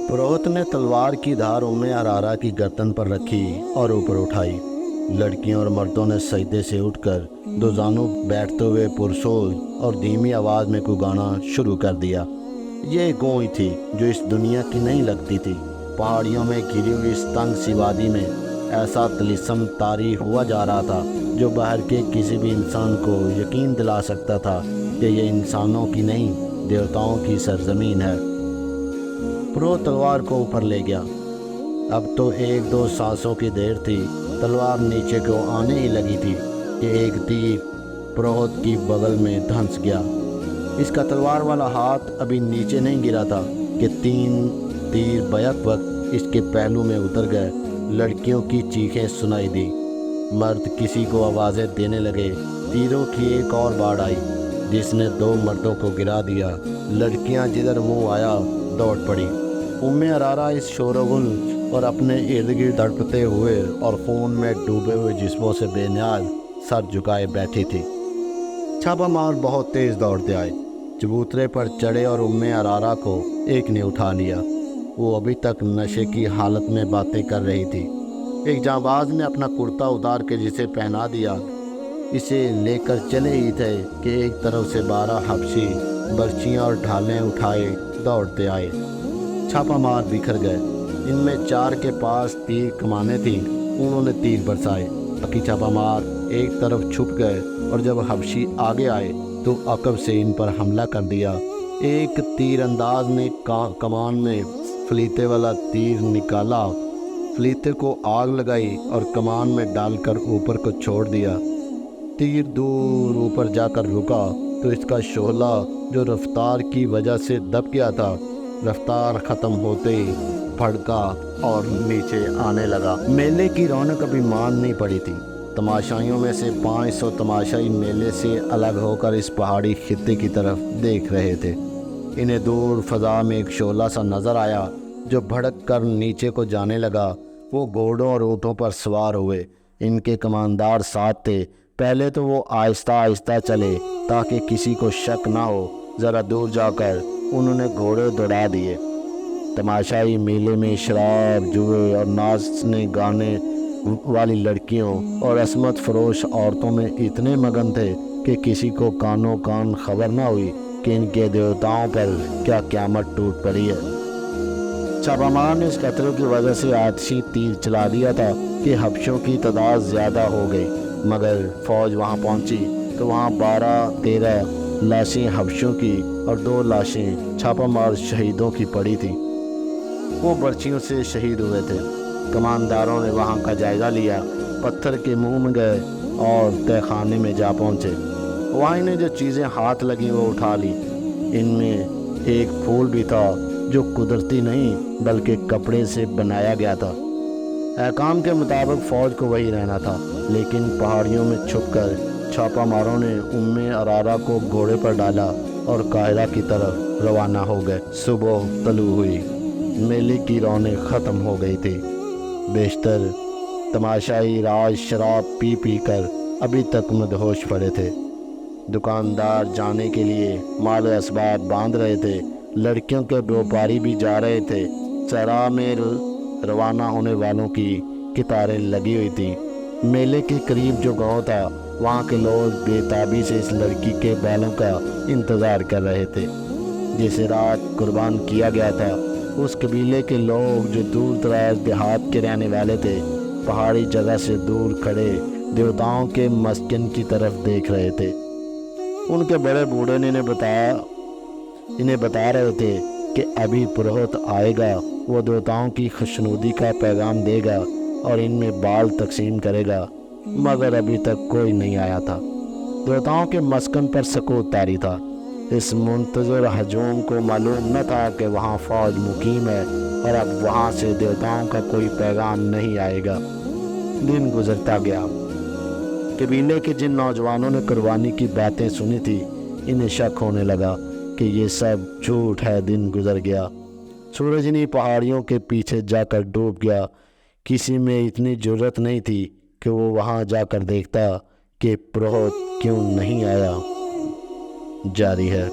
पुरोहित ने तलवार की धार उम्मे अरारा की गर्दन पर रखी और ऊपर उठाई। लड़कियों और मर्दों ने सजदे से उठकर दो जानू बैठते हुए पुरसोल और धीमी आवाज़ में गाना शुरू कर दिया। ये गोई थी जो इस दुनिया की नहीं लगती थी। पहाड़ियों में घिरी हुई इस तंग सी वादी में ऐसा तिलिस्म तारी हुआ जा रहा था जो बाहर के किसी भी इंसान को यकीन दिला सकता था कि ये इंसानों की नहीं, देवताओं की सरजमीन है। प्रो तलवार को ऊपर ले गया। अब तो एक दो सांसों की देर थी, तलवार नीचे को आने ही लगी थी कि एक तीर पुरोहित की बगल में धंस गया। इसका तलवार वाला हाथ अभी नीचे नहीं गिरा था कि 3 तीर बैक वक्त इसके पहलू में उतर गए। लड़कियों की चीखें सुनाई दी, मर्द किसी को आवाज़ें देने लगे। तीरों की एक और बाढ़ आई जिसने 2 मर्दों को गिरा दिया। लड़कियां जिधर मुंह आया दौड़ पड़ी। उम्मे अरारा इस शोरगुल और अपने इर्द गिर्द तड़पते हुए और खून में डूबे हुए जिस्मों से बेनियाज सर झुकाए बैठी थी। छापामार बहुत तेज़ दौड़ते आए, चबूतरे पर चढ़े और उम्मे अरारा को एक ने उठा लिया। वो अभी तक नशे की हालत में बातें कर रही थी। एक जांबाज ने अपना कुर्ता उतार के जिसे पहना दिया। इसे लेकर चले ही थे कि एक तरफ से 12 हबशी बर्चियाँ और ढालें उठाए दौड़ते आए। छापामार बिखर गए। इनमें 4 के पास तीर कमाने थी, उन्होंने तीर बरसाए। बाकी छापामार एक तरफ छुप गए और जब हबशी आगे आए तो अकब से इन पर हमला कर दिया। एक तीरंदाज ने कमान में फलीते वाला तीर निकाला, फलीते को आग लगाई और कमान में डालकर ऊपर को छोड़ दिया। तीर दूर ऊपर जाकर रुका तो इसका शोला जो रफ्तार की वजह से दब गया था, रफ्तार ख़त्म होते ही भड़का और नीचे आने लगा। मेले की रौनक अभी मान नहीं पड़ी थी। तमाशाइयों में से 500 तमाशाई मेले से अलग होकर इस पहाड़ी खित्ते की तरफ देख रहे थे। इन्हें दूर फजा में एक शोला सा नज़र आया जो भड़क कर नीचे को जाने लगा। वो घोड़ों और ऊँटों पर सवार हुए, इनके कमानदार साथ थे। पहले तो वो आहिस्ता आहिस्ता चले ताकि किसी को शक ना हो। ज़रा दूर जाकर उन्होंने घोड़े दौड़ा दिए। तमाशाई मेले में शराब, जुए और नाचने गाने वाली लड़कियों और असमत फरोश औरतों में इतने मगन थे कि किसी को कानों कान खबर ना हुई कि इनके देवताओं पर क्या क़यामत टूट पड़ी है। छापामार ने इस खतरे की वजह से आतिशी तीर चला दिया था कि हबशों की तादाद ज़्यादा हो गई, मगर फ़ौज वहाँ पहुँची तो वहाँ 12-13 लाशें हबशों की और 2 लाशें छापामार शहीदों की पड़ी थी। वो बर्चियों से शहीद हुए थे। कमानदारों ने वहाँ का जायज़ा लिया, पत्थर के मुंह में गए और तहखाने में जा पहुँचे। वहाँ इन्हें जो चीज़ें हाथ लगी वो उठा ली। इनमें एक फूल भी था जो कुदरती नहीं बल्कि कपड़े से बनाया गया था। अहकाम के मुताबिक फ़ौज को वही रहना था, लेकिन पहाड़ियों में छुपकर छापामारों ने उम्मे अरारा को घोड़े पर डाला और काहिरा की तरफ रवाना हो गए। सुबह तलू हुई, मेले की रौनक ख़त्म हो गई थी। बेशतर तमाशाई राज शराब पी पी कर अभी तक मदहोश पड़े थे। दुकानदार जाने के लिए माल असबाब बांध रहे थे। लड़कियों के व्यापारी भी जा रहे थे। सरा में रवाना होने वालों की कतारें लगी हुई थी। मेले के करीब जो गांव था वहाँ के लोग बेताबी से इस लड़की के बैलों का इंतज़ार कर रहे थे जिसे रात कुर्बान किया गया था। उस कबीले के लोग जो दूर दराज देहात के रहने वाले थे, पहाड़ी जगह से दूर खड़े देवताओं के मस्किन की तरफ देख रहे थे। उनके बड़े बूढ़े ने इन्हें बता रहे थे कि अभी पुरोहित आएगा, वो देवताओं की खुशनुदी का पैगाम देगा और इनमें बाल तकसीम करेगा, मगर अभी तक कोई नहीं आया था। देवताओं के मस्कन पर सकूत तारी था। इस मुंतज़र हजूम को मालूम न था कि वहाँ फ़ौज मुकीम है और अब वहाँ से देवताओं का कोई पैगाम नहीं आएगा। दिन गुजरता गया। कबीले के जिन नौजवानों ने कुर्बानी की बातें सुनी थी, इन्हें शक होने लगा कि ये सब झूठ है। दिन गुजर गया। सूरज इन्हीं पहाड़ियों के पीछे जाकर डूब गया। किसी में इतनी जुर्रत नहीं थी कि वो वहाँ जाकर देखता कि पुरोहित क्यों नहीं आया। जारी है।